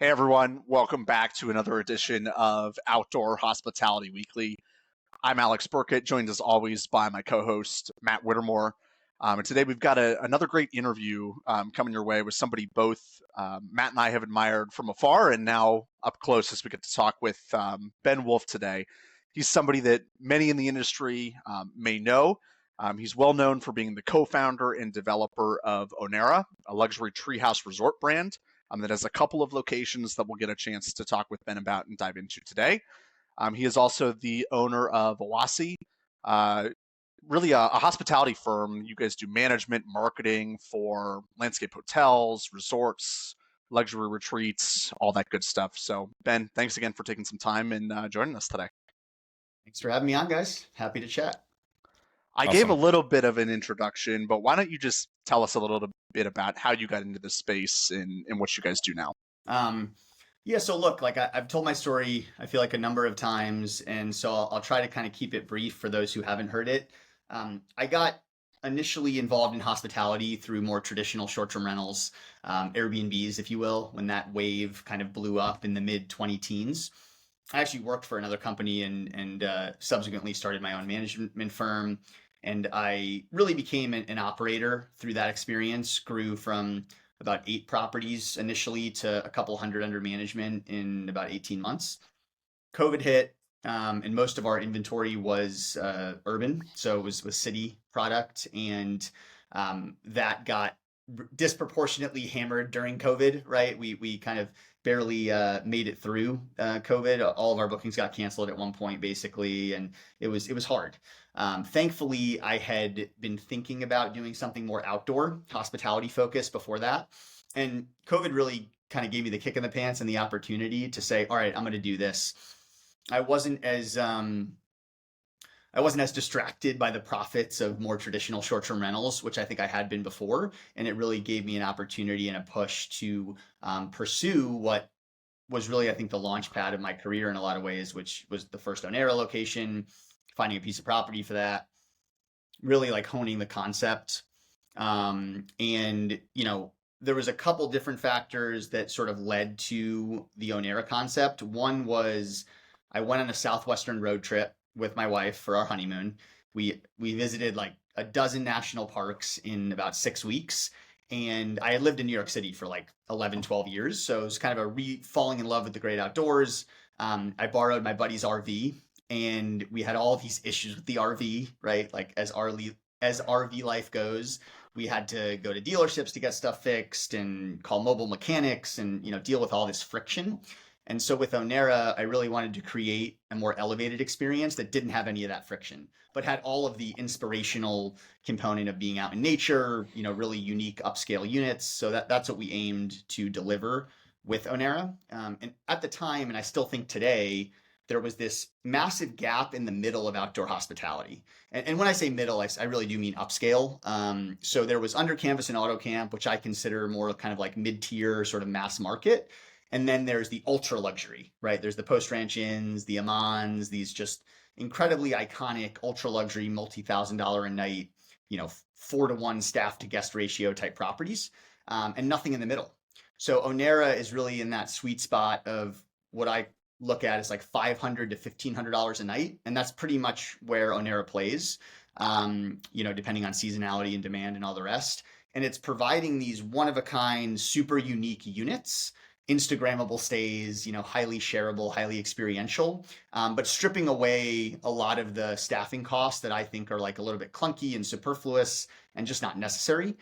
Hey everyone, welcome back to another edition of Outdoor Hospitality Weekly. I'm Alex Burkett, joined as always by my co-host Matt Whittemore. And today we've got another great interview coming your way with somebody both Matt and I have admired from afar and now up close as we get to talk with Ben Wolff today. He's somebody that many in the industry may know. He's well known for being the co-founder and developer of Onera, a luxury treehouse resort brand that has a couple of locations that we'll get a chance to talk with Ben about and dive into today. He is also the owner of Oasi, really a hospitality firm. You guys do management, marketing for landscape hotels, resorts, luxury retreats, all that good stuff. So Ben, thanks again for taking some time and joining us today. Thanks for having me on, guys. Happy to chat. I gave a little bit of an introduction, but why don't you just tell us a little bit about how you got into this space and what you guys do now? Yeah, so look, I've told my story, I feel like a number of times, and so I'll try to kind of keep it brief for those who haven't heard it. I got initially involved in hospitality through more traditional short-term rentals, Airbnbs, if you will, when that wave kind of blew up in the mid-20 teens. I actually worked for another company and subsequently started my own management firm. And I really became an operator through that experience, grew from about 8 properties initially to a couple hundred under management in about 18 months. COVID hit, and most of our inventory was urban, so it was city product, and that got disproportionately hammered during COVID, right? We kind of barely made it through COVID. All of our bookings got canceled at one point, basically, and it was hard. Thankfully, I had been thinking about doing something more outdoor, hospitality focused before that. And COVID really kind of gave me the kick in the pants and the opportunity to say, all right, I'm going to do this. I wasn't as distracted by the profits of more traditional short-term rentals, which I think I had been before. And it really gave me an opportunity and a push to pursue what was really, I think, the launch pad of my career in a lot of ways, which was the first Onera location, finding a piece of property for that, really like honing the concept. And, there was a couple different factors that sort of led to the Onera concept. One was I went on a Southwestern road trip with my wife for our honeymoon. We visited like a dozen national parks in about 6 weeks. And I had lived in New York City for like 11, 12 years. So it was kind of falling in love with the great outdoors. I borrowed my buddy's RV and we had all these issues with the RV, right? Like as RV life goes, we had to go to dealerships to get stuff fixed and call mobile mechanics and, deal with all this friction. And so with Onera, I really wanted to create a more elevated experience that didn't have any of that friction, but had all of the inspirational component of being out in nature, really unique upscale units. So that's what we aimed to deliver with Onera. And at the time, and I still think today, there was this massive gap in the middle of outdoor hospitality. And when I say middle, I really do mean upscale. So there was Under Canvas and Auto Camp, which I consider more kind of like mid-tier sort of mass market. And then there's the ultra luxury, right? There's the Post Ranch Inns, the Amans, these just incredibly iconic ultra luxury, multi-$1,000 a night, 4-to-1 staff to guest ratio type properties, and nothing in the middle. So Onera is really in that sweet spot of what I look at as like $500 to $1,500 a night. And that's pretty much where Onera plays, depending on seasonality and demand and all the rest. And it's providing these one-of-a-kind, super unique units, Instagrammable stays, highly shareable, highly experiential, but stripping away a lot of the staffing costs that I think are like a little bit clunky and superfluous and just not necessary.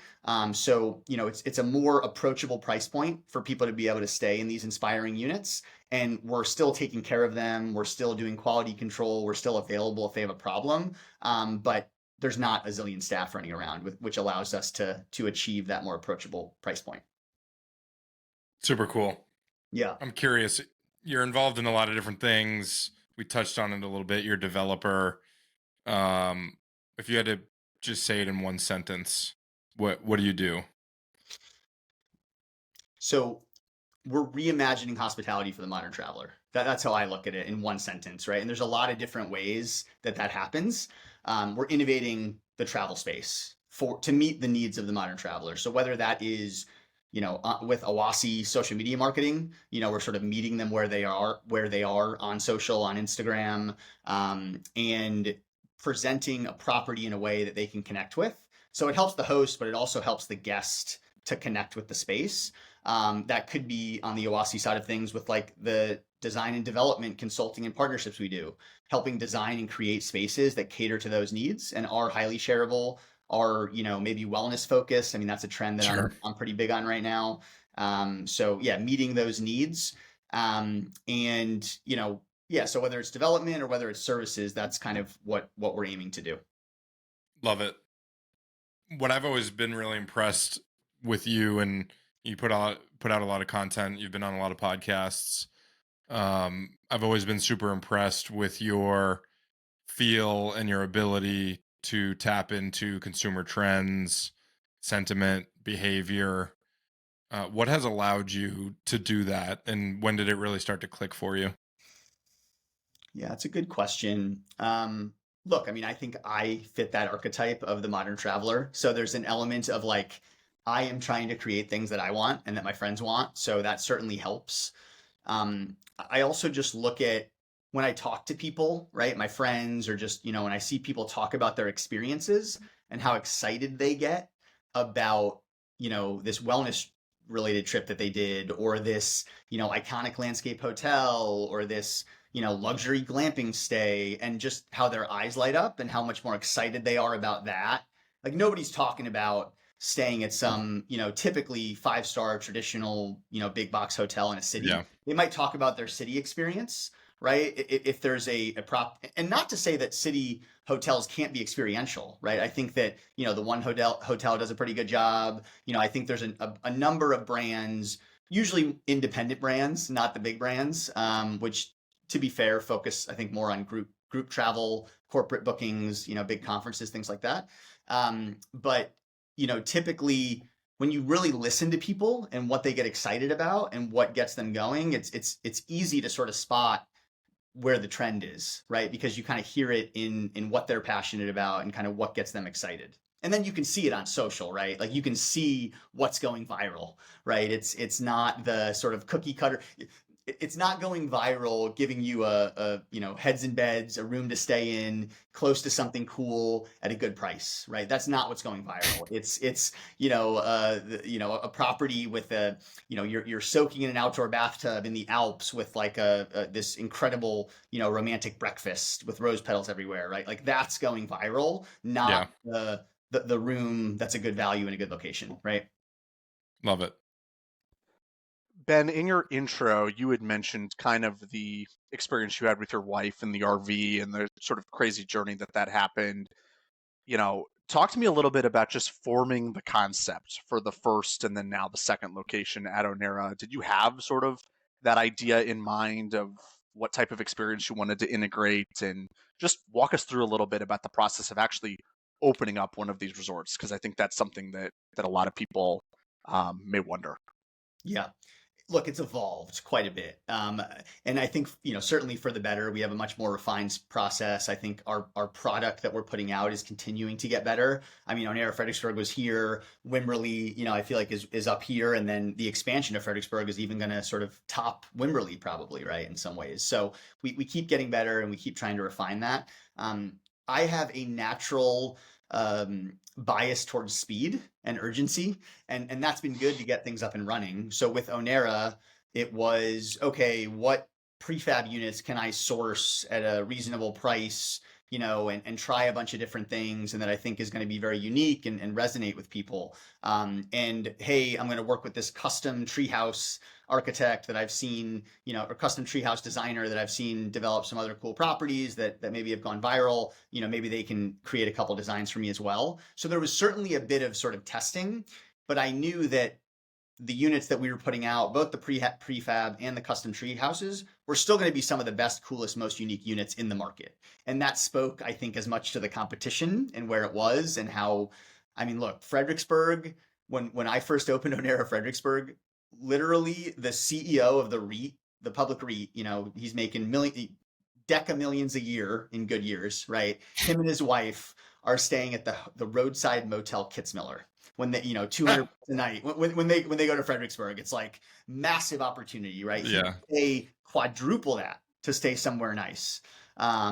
So it's a more approachable price point for people to be able to stay in these inspiring units. And we're still taking care of them. We're still doing quality control. We're still available if they have a problem. But there's not a zillion staff running around, which allows us to achieve that more approachable price point. Super cool. Yeah. I'm curious. You're involved in a lot of different things. We touched on it a little bit. You're a developer. If you had to just say it in one sentence, what do you do? So we're reimagining hospitality for the modern traveler. That's how I look at it in one sentence, right? And there's a lot of different ways that happens. We're innovating the travel space to meet the needs of the modern traveler. So whether that is with Oasi social media marketing, we're sort of meeting them where they are on social, on Instagram, and presenting a property in a way that they can connect with. So it helps the host, but it also helps the guest to connect with the space. That could be on the Oasi side of things with like the design and development consulting and partnerships we do, helping design and create spaces that cater to those needs and are highly shareable, are, maybe wellness focused. I mean, that's a trend that Sure. I'm pretty big on right now. So yeah, meeting those needs. So whether it's development or whether it's services, that's kind of what we're aiming to do. Love it. What I've always been really impressed with you, and you put out a lot of content. You've been on a lot of podcasts. I've always been super impressed with your feel and your ability to tap into consumer trends, sentiment, behavior. What has allowed you to do that, and when did it really start to click for you? Yeah, it's a good question. Look, I mean, I think I fit that archetype of the modern traveler. So there's an element of like, I am trying to create things that I want and that my friends want. So that certainly helps. I also just look at when I talk to people, right? My friends, or just, when I see people talk about their experiences and how excited they get about, this wellness related trip that they did, or this, iconic landscape hotel, or this, luxury glamping stay, and just how their eyes light up and how much more excited they are about that. Like nobody's talking about staying at some, typically 5-star traditional, big box hotel in a city. Yeah. They might talk about their city experience, right? If there's a prop, and not to say that city hotels can't be experiential, right? I think that, the one hotel does a pretty good job. I think there's a number of brands, usually independent brands, not the big brands, which, to be fair, focus, I think, more on group travel, corporate bookings, big conferences, things like that. But typically when you really listen to people and what they get excited about and what gets them going, it's easy to sort of spot where the trend is, right? Because you kind of hear it in what they're passionate about and kind of what gets them excited. And then you can see it on social, right? Like you can see what's going viral, right? It's not the sort of cookie cutter. It's not going viral, giving you a heads in beds, a room to stay in, close to something cool at a good price, right? That's not what's going viral. It's a property with you're soaking in an outdoor bathtub in the Alps with like this incredible romantic breakfast with rose petals everywhere, right? Like that's going viral, not the room that's a good value in a good location, right? Love it. Ben, in your intro, you had mentioned kind of the experience you had with your wife in the RV and the sort of crazy journey that happened. Talk to me a little bit about just forming the concept for the first and then now the second location at Onera. Did you have sort of that idea in mind of what type of experience you wanted to integrate, and just walk us through a little bit about the process of actually opening up one of these resorts? Because I think that's something that a lot of people may wonder. Yeah. Look, it's evolved quite a bit. And I think, certainly for the better. We have a much more refined process. I think our product that we're putting out is continuing to get better. I mean, Onera Fredericksburg was here. Wimberley, I feel like is up here. And then the expansion of Fredericksburg is even going to sort of top Wimberley probably, right, in some ways. So we keep getting better and we keep trying to refine that. I have a natural bias towards speed and urgency, and that's been good to get things up and running. So with Onera, it was okay, what prefab units can I source at a reasonable price, and try a bunch of different things, and that I think is going to be very unique and resonate with people. And hey, I'm going to work with this custom treehouse architect that I've seen, or custom treehouse designer that I've seen develop some other cool properties that maybe have gone viral. Maybe they can create a couple designs for me as well. So there was certainly a bit of sort of testing, but I knew that the units that we were putting out, both the prefab and the custom tree houses, were still going to be some of the best, coolest, most unique units in the market. And that spoke, I think, as much to the competition and where it was and how, I mean, look, Fredericksburg, when I first opened Onera Fredericksburg, literally the CEO of the REIT, the public REIT, he's making deca millions a year in good years, right? Him and his wife are staying at the roadside motel Kitzmiller. when they, 200 a night, when they go to Fredericksburg, it's like massive opportunity, right? Yeah. They quadruple that to stay somewhere nice.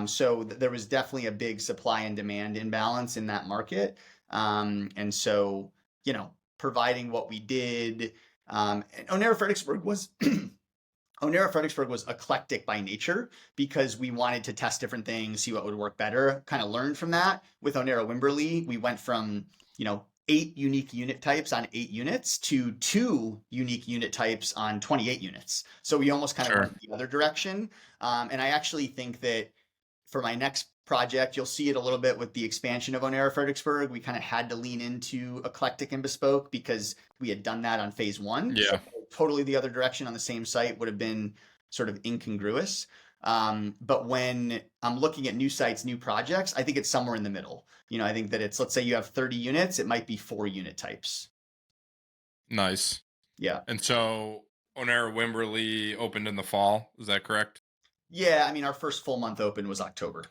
So there was definitely a big supply and demand imbalance in that market. And so, providing what we did, and Onera Fredericksburg was Onera Fredericksburg was eclectic by nature because we wanted to test different things, see what would work better, kind of learn from that. With Onera Wimberley, we went from, 8 unique unit types on 8 units to 2 unique unit types on 28 units. So we almost kind of Sure. went the other direction. And I actually think that for my next project, you'll see it a little bit with the expansion of Onera Fredericksburg. We kind of had to lean into eclectic and bespoke because we had done that on phase 1. Yeah. So totally the other direction on the same site would have been sort of incongruous. But when I'm looking at new sites, new projects, I think it's somewhere in the middle. I think that it's, let's say you have 30 units, it might be 4 unit types. Nice. Yeah. And so Onera Wimberley opened in the fall. Is that correct? Yeah. I mean, our first full month open was October.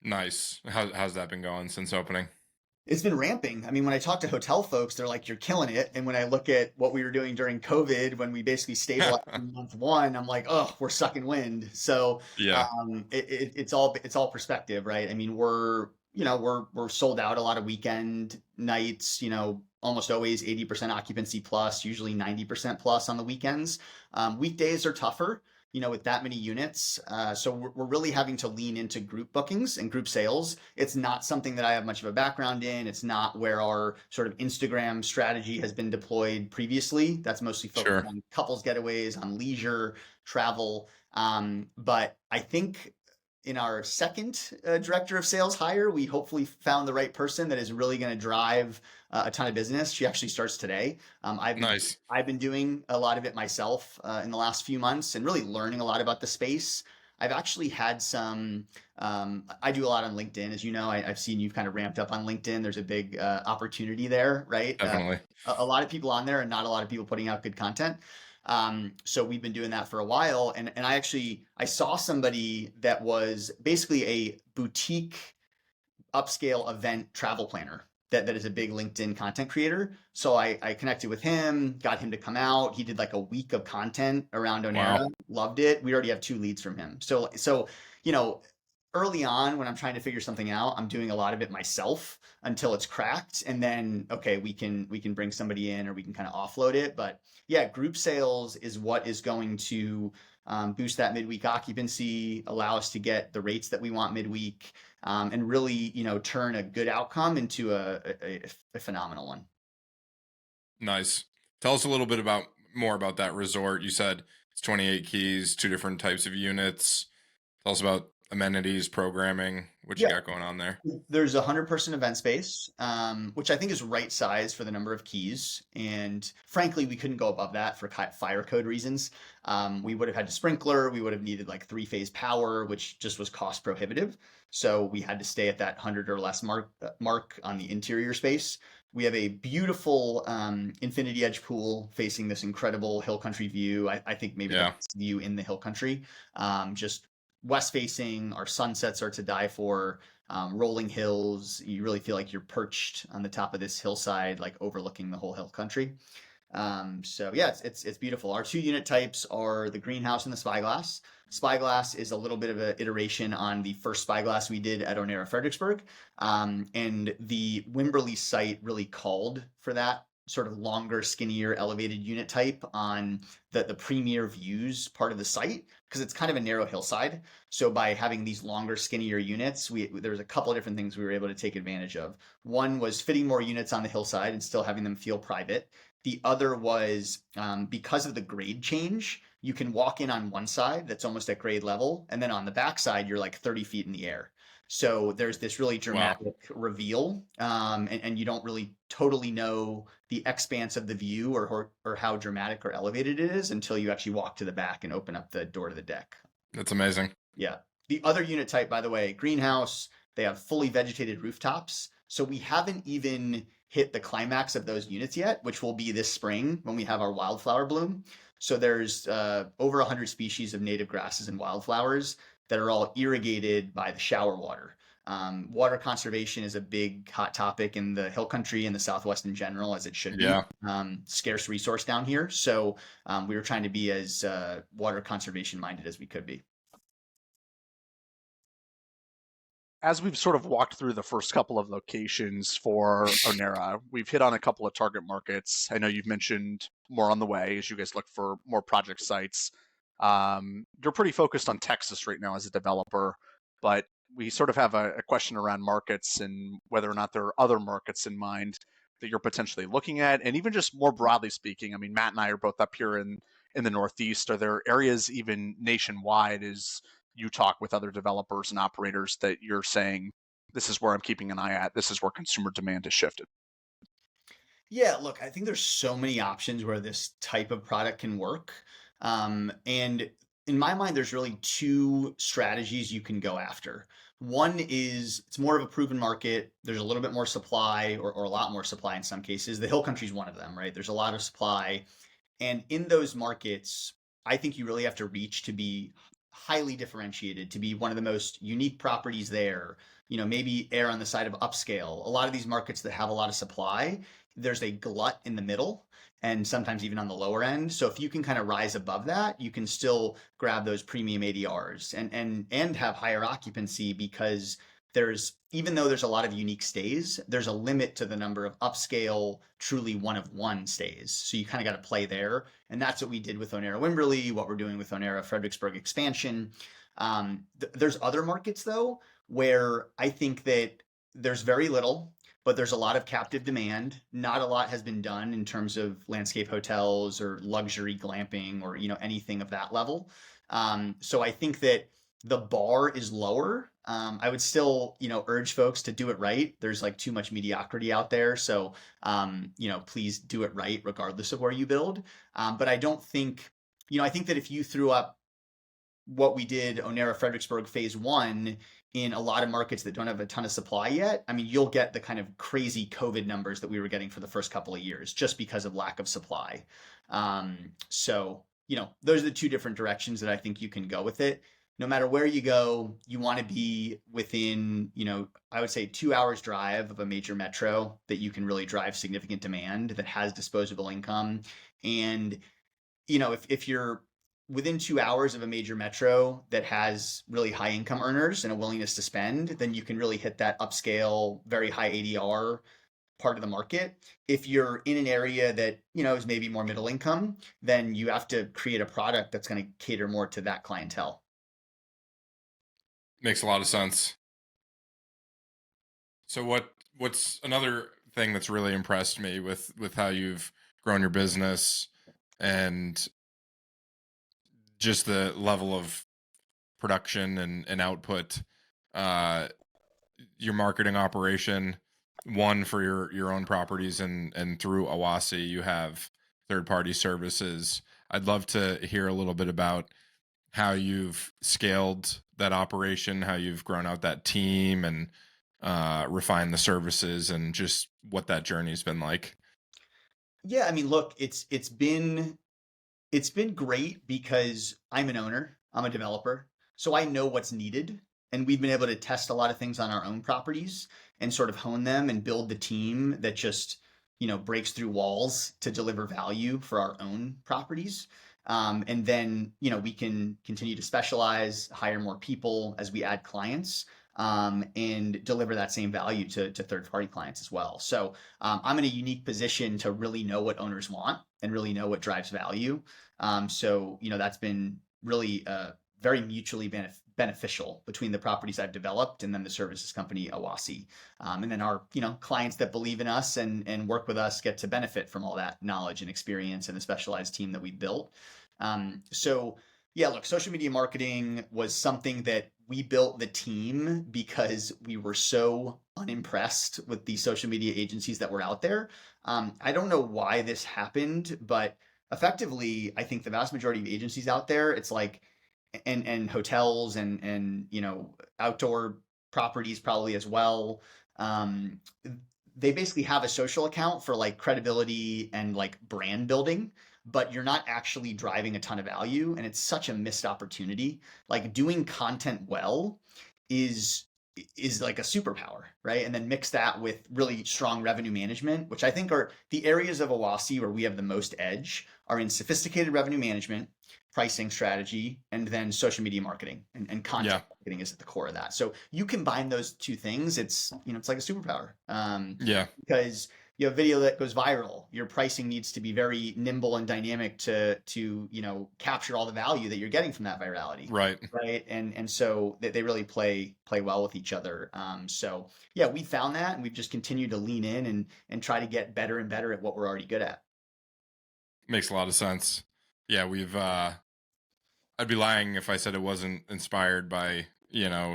Nice. How's that been going since opening? It's been ramping. I mean, when I talk to hotel folks, they're like, you're killing it. And when I look at what we were doing during COVID, when we basically stabilized in month 1, I'm like, oh, we're sucking wind. So Yeah. it's all perspective, right? I mean, we're sold out a lot of weekend nights, almost always 80% occupancy plus, usually 90% plus on the weekends. Weekdays are tougher, with that many units. So we're really having to lean into group bookings and group sales. It's not something that I have much of a background in. It's not where our sort of Instagram strategy has been deployed previously. That's mostly focused on couples getaways, on leisure, travel. But I think in our second director of sales hire, we hopefully found the right person that is really going to drive a ton of business. She actually starts today. Nice. I've been doing a lot of it myself in the last few months and really learning a lot about the space. I've actually had some, I do a lot on LinkedIn. As you know, I've seen you've kind of ramped up on LinkedIn. There's a big opportunity there, right? Definitely. A lot of people on there and not a lot of people putting out good content. So we've been doing that for a while. And I saw somebody that was basically a boutique upscale event travel planner that is a big LinkedIn content creator. So I connected with him, got him to come out. He did like a week of content around Onera, Wow. loved it. We already have 2 leads from him. So, early on when I'm trying to figure something out, I'm doing a lot of it myself until it's cracked. And then, okay, we can bring somebody in or we can kind of offload it. But yeah, group sales is what is going to boost that midweek occupancy, allow us to get the rates that we want midweek, and really, turn a good outcome into a phenomenal one. Nice. Tell us a little bit more about that resort. You said it's 28 keys, 2 different types of units. Tell us about amenities, programming, what you got going on there. There's a 100-person event space, which I think is right size for the number of keys. And frankly, we couldn't go above that for fire code reasons. We would have had to sprinkler. We would have needed like 3-phase power, which just was cost prohibitive. So we had to stay at that 100 or less mark on the interior space. We have a beautiful infinity edge pool facing this incredible hill country view. I think maybe the best view in the hill country. Just west facing, our sunsets are to die for, rolling hills. You really feel like you're perched on the top of this hillside, like overlooking the whole hill country. So yeah, it's beautiful. Our 2 unit types are the greenhouse and the spyglass. Spyglass is a little bit of an iteration on the first spyglass we did at Onera Fredericksburg. And the Wimberley site really called for that sort of longer, skinnier, elevated unit type on the premier views part of the site, because it's kind of a narrow hillside. So by having these longer, skinnier units, there was a couple of different things we were able to take advantage of. One was fitting more units on the hillside and still having them feel private. The other was because of the grade change, you can walk in on one side that's almost at grade level, and then on the back side, you're like 30 feet in the air. So there's this really dramatic reveal, and you don't really totally know the expanse of the view or how dramatic or elevated it is until you actually walk to the back and open up the door to the deck. That's amazing. Yeah. The other unit type, by the way, greenhouse, they have fully vegetated rooftops. So we haven't even hit the climax of those units yet, which will be this spring when we have our wildflower bloom. So there's over 100 species of native grasses and wildflowers that are all irrigated by the shower water. Water conservation is a big hot topic in the hill country and the Southwest in general, as it should be. Yeah. Scarce resource down here. So we were trying to be as water conservation minded as we could be. As we've sort of walked through the first couple of locations for Onera, we've hit on a couple of target markets. I know you've mentioned more on the way as you guys look for more project sites. You're pretty focused on Texas right now as a developer, but we sort of have a question around markets and whether or not there are other markets in mind that you're potentially looking at. And even just more broadly speaking, I mean, Matt and I are both up here in the Northeast. Are there areas even nationwide as you talk with other developers and operators that you're saying, this is where I'm keeping an eye at, this is where consumer demand has shifted? Yeah, look, I think there's so many options where this type of product can work. And in my mind, there's really two strategies you can go after. One is it's more of a proven market. There's a little bit more supply, or a lot more supply in some cases. The hill country is one of them, right? There's a lot of supply. And in those markets, I think you really have to reach to be highly differentiated, to be one of the most unique properties there. Maybe err on the side of upscale. A lot of these markets that have a lot of supply, there's a glut in the middle and sometimes even on the lower end. So if you can kind of rise above that, you can still grab those premium ADRs and have higher occupancy, because even though there's a lot of unique stays, there's a limit to the number of upscale, truly one of one stays. So you kind of got to play there. And that's what we did with Onera Wimberley, what we're doing with Onera Fredericksburg expansion. There's other markets though, where I think that there's very little, but there's a lot of captive demand. Not a lot has been done in terms of landscape hotels or luxury glamping or anything of that level. So I think that the bar is lower. I would still urge folks to do it right. There's like too much mediocrity out there, so please do it right regardless of where you build. But I don't think I think that if you threw up what we did, Onera Fredericksburg phase 1, in a lot of markets that don't have a ton of supply yet, I mean, you'll get the kind of crazy COVID numbers that we were getting for the first couple of years just because of lack of supply. So those are the two different directions that I think you can go with it. No matter where you go, you want to be within, I would say 2 hours drive of a major metro that you can really drive significant demand, that has disposable income. And, if you're within 2 hours of a major metro that has really high income earners and a willingness to spend, then you can really hit that upscale, very high ADR part of the market. If you're in an area that, is maybe more middle income, then you have to create a product that's going to cater more to that clientele. Makes a lot of sense. So what's another thing that's really impressed me with how you've grown your business and just the level of production and output, your marketing operation, one for your own properties, and through Oasi you have third party services. I'd love to hear a little bit about how you've scaled that operation, how you've grown out that team and refined the services, and just what that journey's been like. Yeah, I mean, look, it's been great because I'm an owner, I'm a developer, so I know what's needed, and we've been able to test a lot of things on our own properties and sort of hone them and build the team that just breaks through walls to deliver value for our own properties. And then, we can continue to specialize, hire more people as we add clients, and deliver that same value to third-party clients as well. So I'm in a unique position to really know what owners want and really know what drives value. So that's been really very mutually beneficial between the properties I've developed and then the services company Oasi. And then our clients that believe in us and work with us get to benefit from all that knowledge and experience and the specialized team that we built. So yeah, look, social media marketing was something that we built the team because we were so unimpressed with the social media agencies that were out there. I don't know why this happened, but effectively, I think the vast majority of agencies out there, it's like, and hotels and outdoor properties probably as well. They basically have a social account for like credibility and like brand building, but you're not actually driving a ton of value. And it's such a missed opportunity. Like doing content well is is like a superpower, right? And then mix that with really strong revenue management, which I think are the areas of Oasi where we have the most edge, are in sophisticated revenue management, pricing strategy, and then social media marketing and content marketing is at the core of that. So you combine those two things, it's like a superpower. Because you have a video that goes viral, your pricing needs to be very nimble and dynamic to capture all the value that you're getting from that virality. Right. And so they really play well with each other. So yeah, we found that, and we've just continued to lean in and try to get better and better at what we're already good at. Makes a lot of sense. Yeah, we've I'd be lying if I said it wasn't inspired by,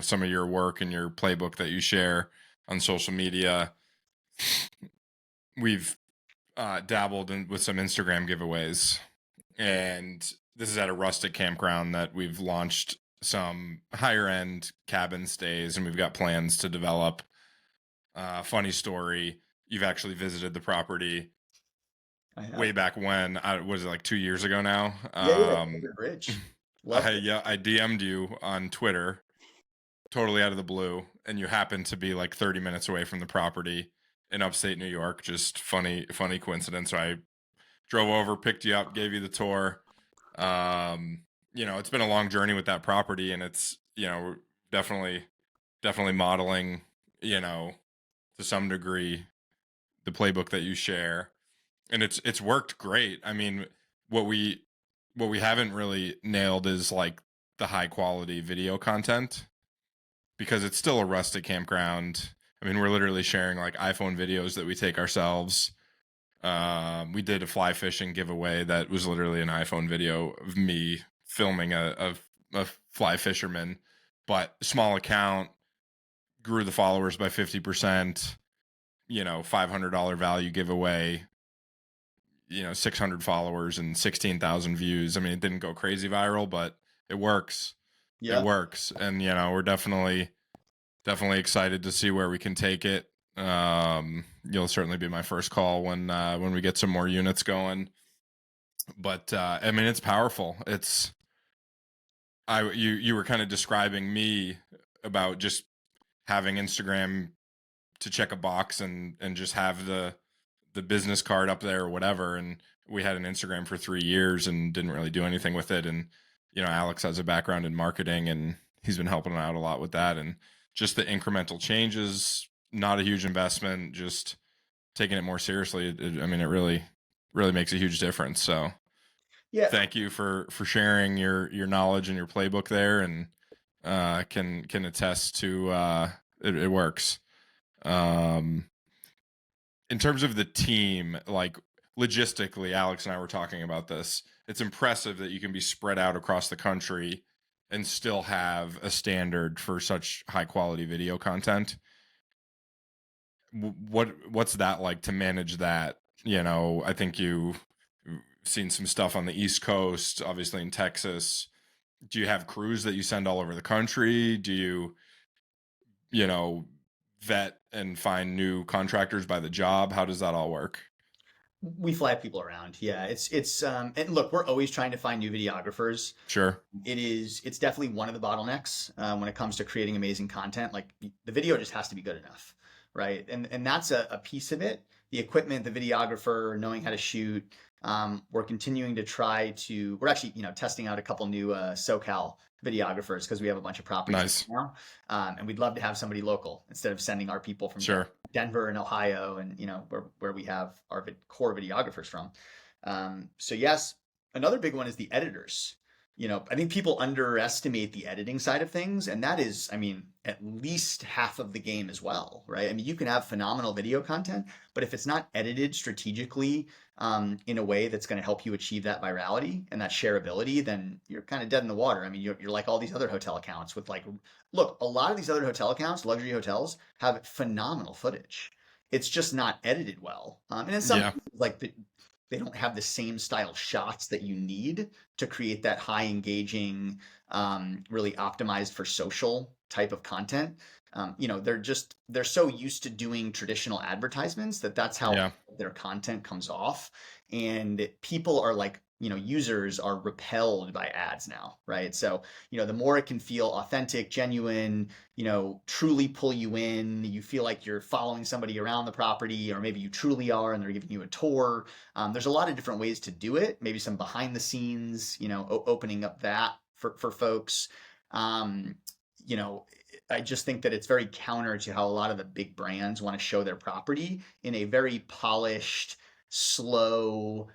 some of your work and your playbook that you share on social media. We've dabbled with some Instagram giveaways, and this is at a rustic campground that we've launched some higher end cabin stays, and we've got plans to develop. Funny story, you've actually visited the property way back when. Was it like 2 years ago now? Bridge. I DM'd you on Twitter, totally out of the blue, and you happened to be like 30 minutes away from the property in upstate New York. Just funny coincidence. So I drove over, picked you up, gave you the tour. It's been a long journey with that property, and it's, definitely modeling, to some degree, the playbook that you share. And it's worked great. I mean, what we haven't really nailed is like the high quality video content, because it's still a rustic campground. I mean, we're literally sharing like iPhone videos that we take ourselves. We did a fly fishing giveaway that was literally an iPhone video of me filming a fly fisherman, but small account, grew the followers by 50%, $500 value giveaway, 600 followers and 16,000 views. I mean, it didn't go crazy viral, but it works. Yeah. It works. And, we're definitely excited to see where we can take it. You'll certainly be my first call when we get some more units going. But, I mean, it's powerful. You were kind of describing me about just having Instagram to check a box and just have the business card up there or whatever. And we had an Instagram for 3 years and didn't really do anything with it. And, Alex has a background in marketing, and he's been helping out a lot with that. And just the incremental changes, not a huge investment, just taking it more seriously. It really, really makes a huge difference. So yeah, thank you for sharing your knowledge and your playbook there, and can attest to it works. In terms of the team, like logistically, Alex and I were talking about this. It's impressive that you can be spread out across the country and still have a standard for such high quality video content. What's that like to manage that? I think you've seen some stuff on the East Coast, obviously in Texas. Do you have crews that you send all over the country? Do you vet and find new contractors by the job? How does that all work? We fly people around. Yeah, it's and look, we're always trying to find new videographers. Sure. It's definitely one of the bottlenecks when it comes to creating amazing content. Like the video just has to be good enough, right? And that's a piece of it. The equipment, the videographer, knowing how to shoot. We're continuing to we're actually, testing out a couple new SoCal videographers because we have a bunch of properties now. And we'd love to have somebody local instead of sending our people from Denver and Ohio and, where we have our core videographers from. So yes, another big one is the editors. I think people underestimate the editing side of things, and that is, at least half of the game as well, right? You can have phenomenal video content, but if it's not edited strategically in a way that's going to help you achieve that virality and that shareability, then you're kind of dead in the water. You're like all these other hotel accounts with look, a lot of these other hotel accounts, luxury hotels, have phenomenal footage. It's just not edited well. And in some cases, they don't have the same style shots that you need to create that high engaging, really optimized for social type of content. They're so used to doing traditional advertisements that's how their content comes off. And people are users are repelled by ads now, right? So, the more it can feel authentic, genuine, truly pull you in, you feel like you're following somebody around the property, or maybe you truly are and they're giving you a tour. There's a lot of different ways to do it. Maybe some behind the scenes, opening up that for folks. I just think that it's very counter to how a lot of the big brands want to show their property in a very polished, slow,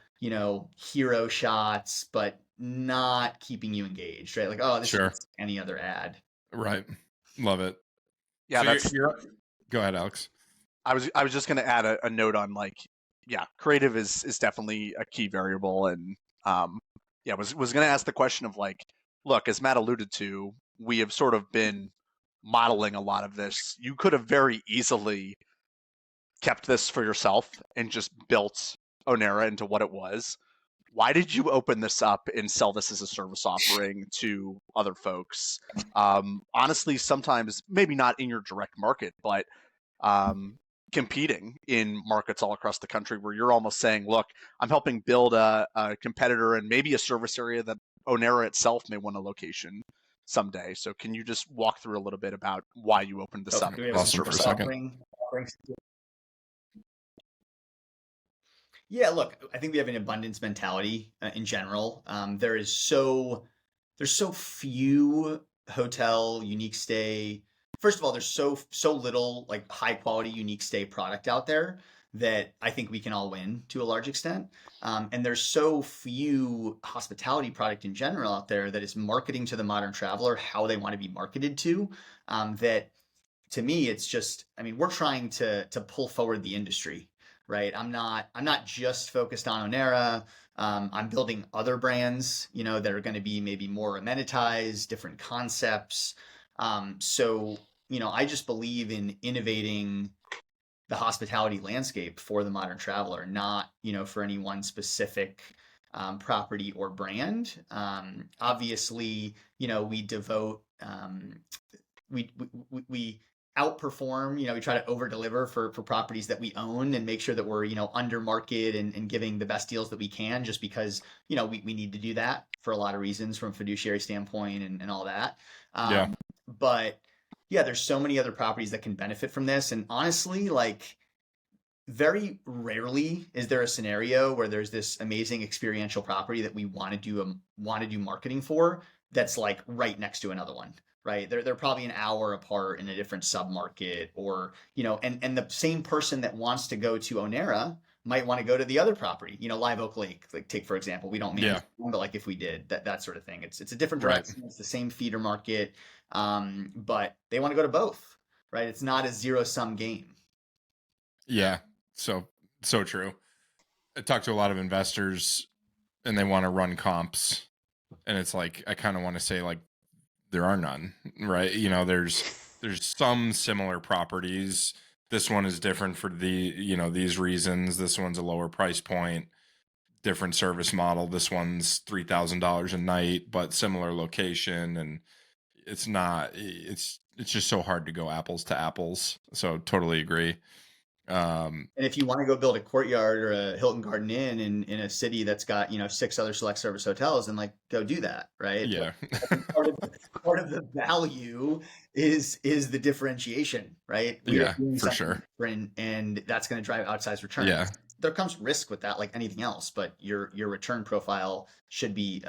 hero shots, but not keeping you engaged, right? Like, oh, this Sure. is any other ad. Right. Love it. Yeah, So go ahead, Alex. I was just going to add a note on creative is definitely a key variable, and was going to ask the question of look, as Matt alluded to, we have sort of been modeling a lot of this. You could have very easily kept this for yourself and just built Onera into what it was. Why did you open this up and sell this as a service offering to other folks? Honestly, sometimes maybe not in your direct market, but competing in markets all across the country where you're almost saying, look, I'm helping build a competitor and maybe a service area that Onera itself may want a location someday. So can you just walk through a little bit about why you opened this up as a service offering? Yeah, look, I think we have an abundance mentality in general. There's so few hotel unique stay. First of all, there's so little like high quality unique stay product out there that I think we can all win to a large extent. And there's so few hospitality product in general out there that is marketing to the modern traveler how they want to be marketed to. That to me, it's just, we're trying to pull forward the industry, right? I'm not just focused on Onera. I'm building other brands, that are going to be maybe more amenitized, different concepts. So, I just believe in innovating the hospitality landscape for the modern traveler, not, for any one specific property or brand. Obviously, we devote, we outperform, we try to over deliver for properties that we own and make sure that we're, under market and giving the best deals that we can, just because, we need to do that for a lot of reasons from a fiduciary standpoint and all that. But yeah, there's so many other properties that can benefit from this. And honestly, very rarely is there a scenario where there's this amazing experiential property that we want to do marketing for that's right next to another one. Right. They're probably an hour apart in a different submarket, or, and the same person that wants to go to Onera might want to go to the other property, Live Oak Lake, take, for example, we don't manage one, but if we did that sort of thing, it's a different direction. Right. It's the same feeder market. But they want to go to both, right? It's not a zero-sum game. Yeah. So true. I talk to a lot of investors and they want to run comps, and it's I kind of want to say there are none, right? There's some similar properties. This one is different for these reasons. This one's a lower price point, different service model. This one's $3,000 a night, but similar location. And it's just so hard to go apples to apples. So totally agree. And if you want to go build a Courtyard or a Hilton Garden Inn in a city that's got 6 other select service hotels, then go do that, right? Yeah. part of the value is the differentiation, right? Yeah, for sure. And that's going to drive outsized returns. Yeah. There comes risk with that, like anything else, but your return profile should be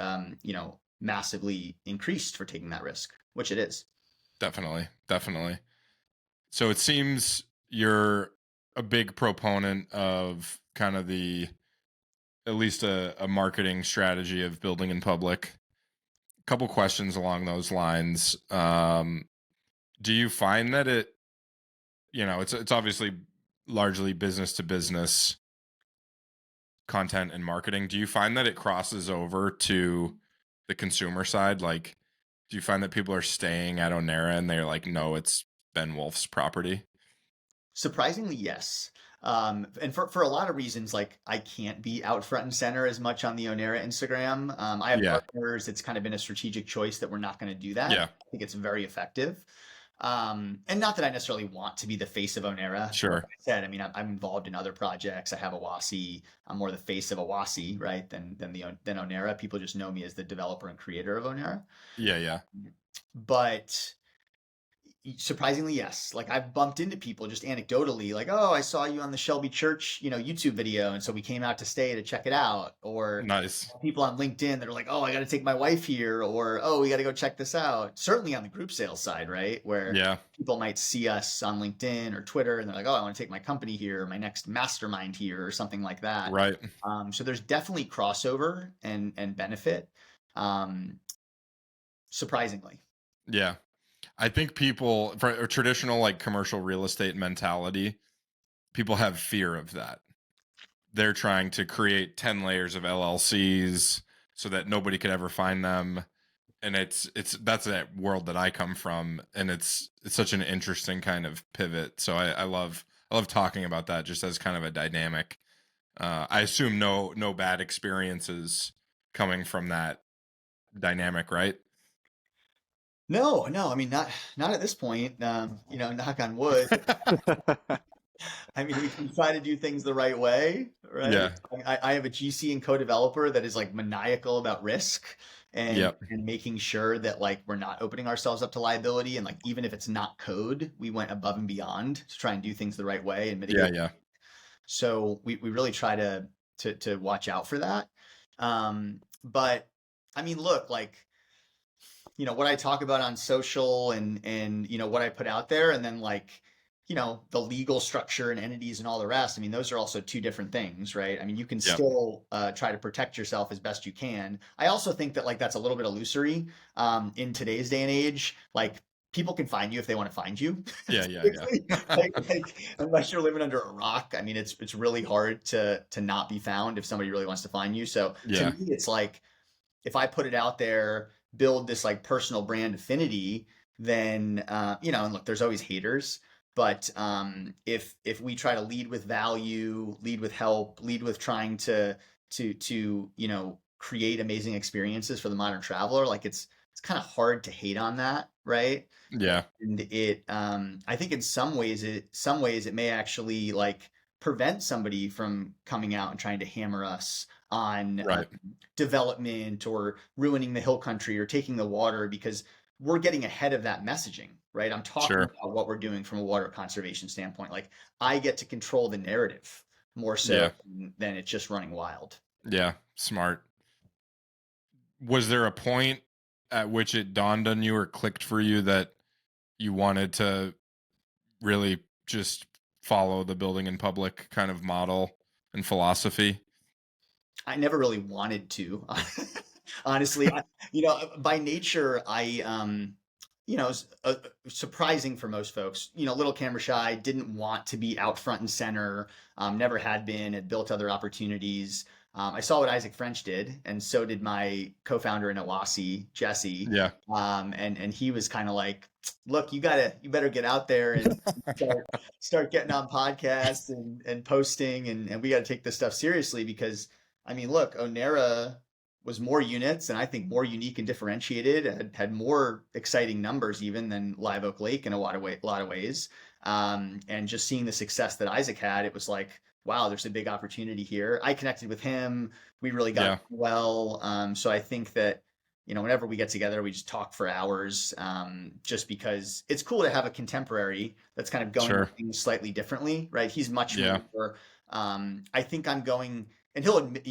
massively increased for taking that risk, which it is. Definitely. So it seems you're a big proponent of kind of at least a marketing strategy of building in public. A couple questions along those lines. Do you find that it's obviously largely business to business content and marketing. Do you find that it crosses over to the consumer side? Do you find that people are staying at Onera and they're no, it's Ben Wolff's property? Surprisingly, yes. And for a lot of reasons, I can't be out front and center as much on the Onera Instagram. I have partners. It's kind of been a strategic choice that we're not going to do that. Yeah. I think it's very effective. And not that I necessarily want to be the face of Onera. Sure. Like I said, I mean, I'm involved in other projects. I have Oasi. I'm more the face of Oasi, right? Than Onera. People just know me as the developer and creator of Onera. Yeah. But surprisingly, yes. Like I've bumped into people just anecdotally, like, oh, I saw you on the Shelby Church, YouTube video, and so we came out to stay to check it out. Or Nice. people on LinkedIn that are like, oh, I got to take my wife here, or oh, we got to go check this out. Certainly on the group sales side, right, where people might see us on LinkedIn or Twitter, and they're like, oh, I want to take my company here, or my next mastermind here, or something like that. Right. So there's definitely crossover and benefit. Surprisingly. Yeah. I think people, for a traditional like commercial real estate mentality, people have fear of that. They're trying to create 10 layers of LLCs so that nobody could ever find them. And that's that world that I come from. And it's such an interesting kind of pivot. So I love talking about that just as kind of a dynamic. I assume no bad experiences coming from that dynamic, right? No. I mean, not at this point. Knock on wood. I mean, we can try to do things the right way, right? Yeah. I have a GC and co-developer that is like maniacal about risk and making sure that like we're not opening ourselves up to liability, and like even if it's not code, we went above and beyond to try and do things the right way and mitigate. Yeah. So we really try to watch out for that. But I mean, look, like, what I talk about on social and what I put out there, and then like, the legal structure and entities and all the rest. I mean, those are also two different things, right? I mean, you can still try to protect yourself as best you can. I also think that like that's a little bit illusory in today's day and age. Like people can find you if they want to find you. Yeah. like, unless you're living under a rock. I mean, it's really hard to not be found if somebody really wants to find you. So to me, it's like if I put it out there, build this like personal brand affinity, then and look, there's always haters. But if we try to lead with value, lead with help, lead with trying to create amazing experiences for the modern traveler, like it's kind of hard to hate on that, right? Yeah. And it I think in some ways it may actually like prevent somebody from coming out and trying to hammer us on development or ruining the hill country or taking the water, because we're getting ahead of that messaging, right? I'm talking about what we're doing from a water conservation standpoint. Like I get to control the narrative more so than it's just running wild. Yeah, smart. Was there a point at which it dawned on you or clicked for you that you wanted to really just follow the building in public kind of model and philosophy? I never really wanted to. Honestly, by nature, surprising for most folks, little camera shy, didn't want to be out front and center, never had been, had built other opportunities. I saw what Isaac French did, and so did my co-founder in Oasi, Jesse. Yeah. And he was kind of like, look, you better get out there and start getting on podcasts and posting, and we got to take this stuff seriously, because I mean, look, Onera was more units and I think more unique and differentiated, had more exciting numbers even than Live Oak Lake in a lot of ways. And just seeing the success that Isaac had, it was like, wow, there's a big opportunity here. I connected with him. We really got well. So I think that, whenever we get together, we just talk for hours, just because it's cool to have a contemporary that's kind of going things slightly differently, right? He's much more, I think I'm going, and he'll admit,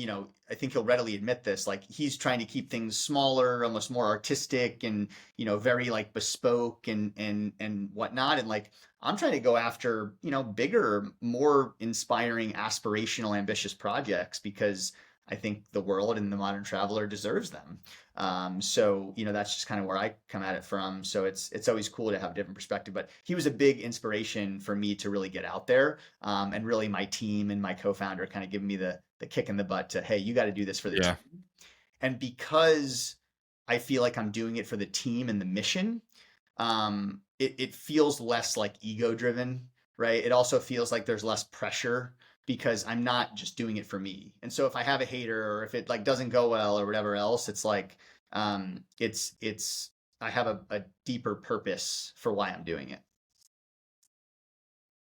I think he'll readily admit this, like he's trying to keep things smaller, almost more artistic and, very like bespoke and whatnot. And like, I'm trying to go after, bigger, more inspiring, aspirational, ambitious projects, because I think the world and the modern traveler deserves them. So, that's just kind of where I come at it from. So it's always cool to have a different perspective, but he was a big inspiration for me to really get out there. And really my team and my co-founder kind of giving me the kick in the butt to, hey, you got to do this for the team. And because I feel like I'm doing it for the team and the mission, it feels less like ego driven, right? It also feels like there's less pressure, because I'm not just doing it for me. And so if I have a hater, or if it like doesn't go well or whatever else, it's like, it's I have a deeper purpose for why I'm doing it.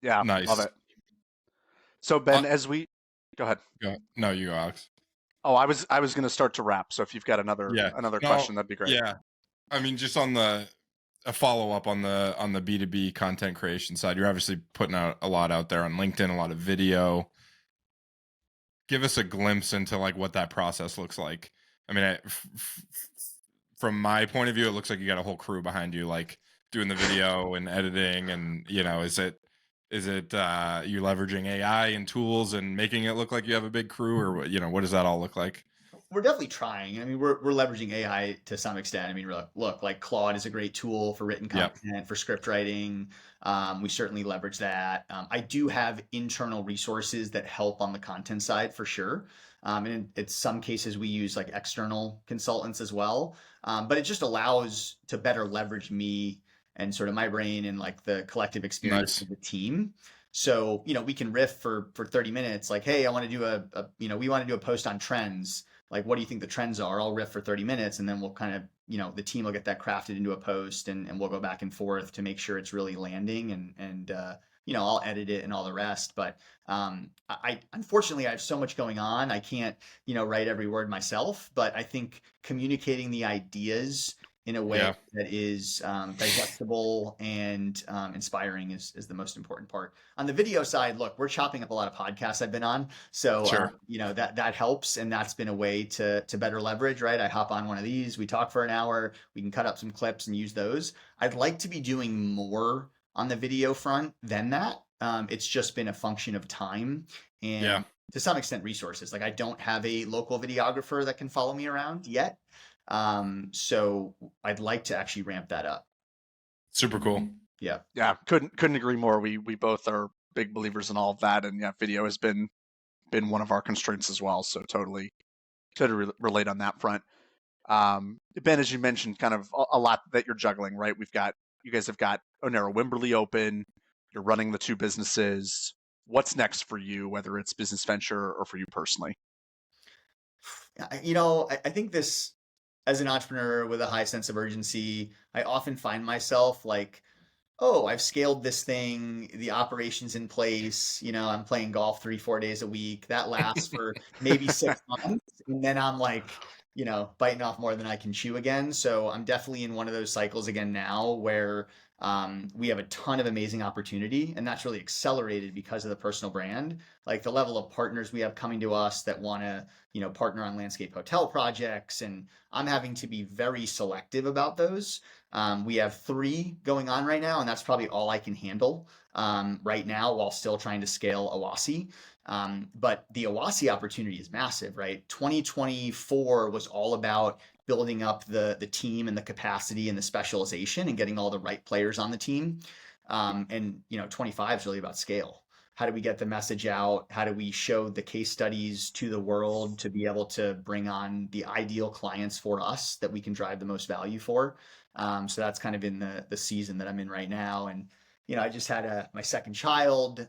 Yeah, love Nice. it. So Ben, as we go ahead. No, you go, Alex. Oh, I was going to start to wrap. So if you've got another Yeah. No, question, that'd be great. yeah. I mean, just on a follow up on the B2B content creation side, you're obviously putting out a lot out there on LinkedIn, a lot of video. Give us a glimpse into like what that process looks like. I mean, from my point of view, it looks like you got a whole crew behind you, like doing the video and editing. And is it you leveraging AI and tools and making it look like you have a big crew, or what does that all look like? We're definitely trying. I mean, we're leveraging AI to some extent. I mean, look, like Claude is a great tool for written content, for script writing. We certainly leverage that. I do have internal resources that help on the content side for sure. And in some cases, we use like external consultants as well. But it just allows to better leverage me and sort of my brain and like the collective experience Nice. of the team. So, we can riff for 30 minutes, like, hey, I want to do we want to do a post on trends. Like, what do you think the trends are? I'll riff for 30 minutes and then we'll kind of, the team will get that crafted into a post and we'll go back and forth to make sure it's really landing and I'll edit it and all the rest. But unfortunately, I have so much going on. I can't, write every word myself, but I think communicating the ideas in a way that is digestible and inspiring is the most important part. On the video side, look, we're chopping up a lot of podcasts I've been on. So, Sure. That helps. And that's been a way to better leverage, right? I hop on one of these, we talk for an hour, we can cut up some clips and use those. I'd like to be doing more on the video front than that. It's just been a function of time and to some extent resources. Like I don't have a local videographer that can follow me around yet. So I'd like to actually ramp that up. Super cool. Yeah. Yeah. Couldn't agree more. We both are big believers in all of that. And yeah, video has been one of our constraints as well. So totally relate on that front. Ben, as you mentioned, kind of a lot that you're juggling, right? You guys have got Onera Wimberley open. You're running the two businesses. What's next for you, whether it's business venture or for you personally? I think this, as an entrepreneur with a high sense of urgency, I often find myself like, oh, I've scaled this thing, the operation's in place, I'm playing golf 3-4 days a week. That lasts for maybe 6 months. And then I'm like, biting off more than I can chew again. So I'm definitely in one of those cycles again now where we have a ton of amazing opportunity, and that's really accelerated because of the personal brand. Like the level of partners we have coming to us that want to, partner on landscape hotel projects, and I'm having to be very selective about those. We have 3 going on right now, and that's probably all I can handle right now while still trying to scale Oasi. But the Oasi opportunity is massive, right? 2024 was all about building up the team and the capacity and the specialization and getting all the right players on the team. And 25 is really about scale. How do we get the message out? How do we show the case studies to the world to be able to bring on the ideal clients for us that we can drive the most value for? So that's kind of in the season that I'm in right now. And, I just had my second child.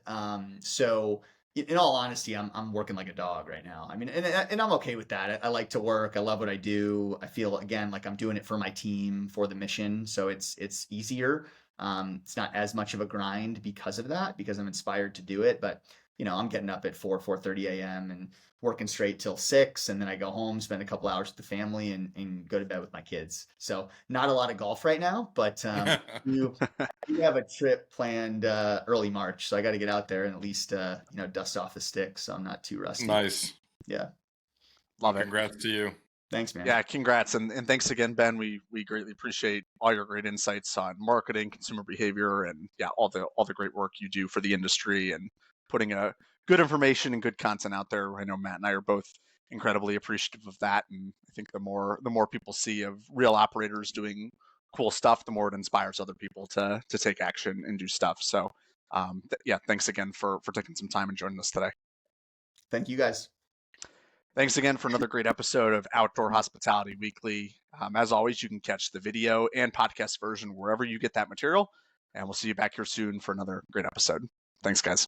So in all honesty, I'm working like a dog right now. I mean, and I'm okay with that. I like to work. I love what I do. I feel again like I'm doing it for my team, for the mission. So it's easier. It's not as much of a grind because of that, because I'm inspired to do it. But I'm getting up at 4:30 a.m. and working straight till 6, and then I go home, spend a couple hours with the family, and go to bed with my kids. So not a lot of golf right now, but you have a trip planned early March, so I got to get out there and at least dust off the sticks, so I'm not too rusty. Nice. Yeah. Love it. Congrats to you. Thanks, man. Yeah, congrats. And thanks again, Ben. We greatly appreciate all your great insights on marketing, consumer behavior, and all the great work you do for the industry and putting a good information and good content out there. I know Matt and I are both incredibly appreciative of that. And I think the more people see of real operators doing cool stuff, the more it inspires other people to take action and do stuff. So thanks again for taking some time and joining us today. Thank you guys. Thanks again for another great episode of Outdoor Hospitality Weekly. As always, you can catch the video and podcast version wherever you get that material. And we'll see you back here soon for another great episode. Thanks, guys.